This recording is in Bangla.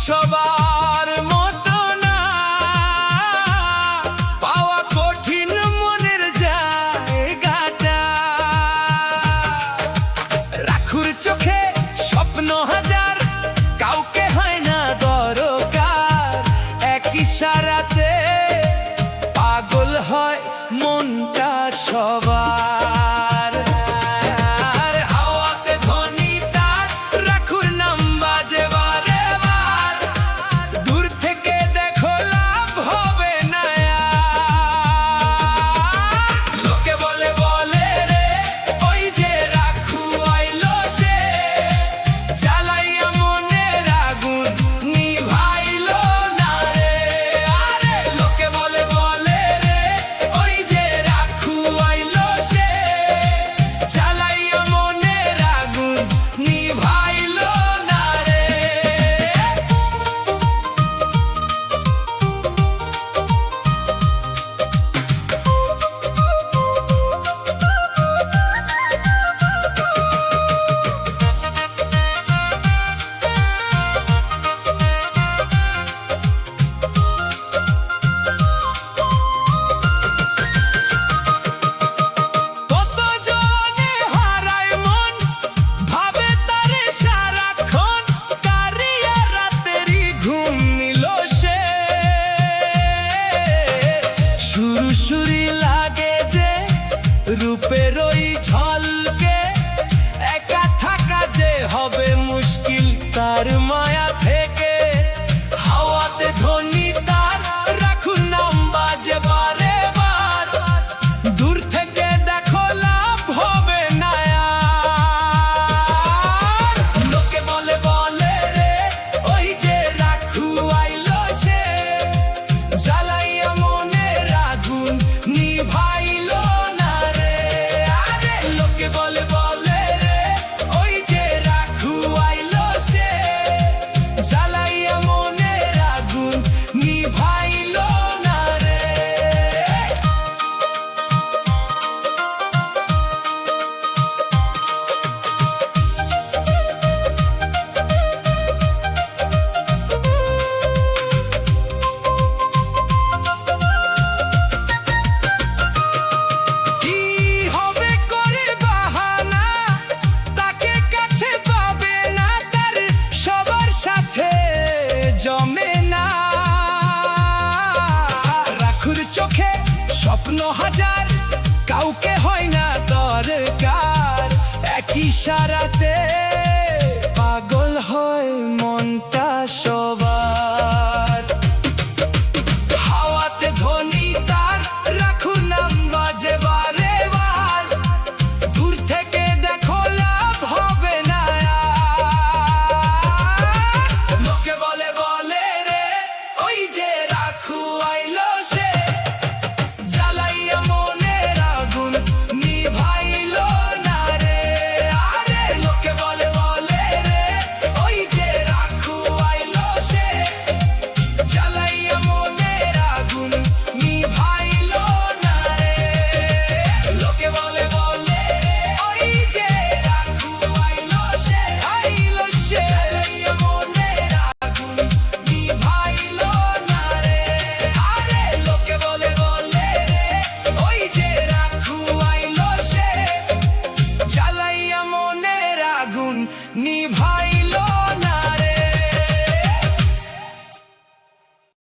সবার মতো না, পাওয়া কঠিন মনের জায়গাটা। রাখুর চোখে স্বপ্ন হাজার, কাউকে হয় না দরকার। এক ইশারাতে পাগল হয় মনটা সবার। হাওয়াতে ধ্বনি তার, রাখুর নাম বাজে বারে বার। দূর থেকে দেখো লাভ হবে না আর। লোকে বলে বলে রে, ওই যে রাখু আইলো সে, জ্বালাইয়া মনের আগুন নিভাইলো না রে। আরে লোকে বলে বলে রে, ওই যে রাখু আইলো সে, জ্বালাইয়া মনের আগুন নিভাইলো না রে। কতজনে হারায় মন, ভাবে তারে সারাক্ষণ। কারিয়া রাতেরই ঘুম নিল সে, সুরসুরি লাগে যে রূপের ওই ঝলকে। একা থাকা যে হবে মুশকিল তার মায়া থেকে। হাওয়াতে ধ্বনি তার, রাখুন নাম বাজে বারে বার। দূর থেকে দেখো লাভ হবে না আর। লোকে বলে বলে রে, ওই যে রাখু আইলো সে, জ্বালাইয়া মনের আগুন নিভাইলো না রে। আরে লোকে বলে বলে রে, ওই যে রাখু আইলো সে, জ্বালাইয়া মনের আগুন নিভাইলো না রে। কি হবে করে বাহানা, তাকে কাছে পাবে না, তার সবার সাথে জমে না। রাখুর চোখে স্বপ্ন হাজার, কাউকে হয় না দরকার। এক ইশারাতে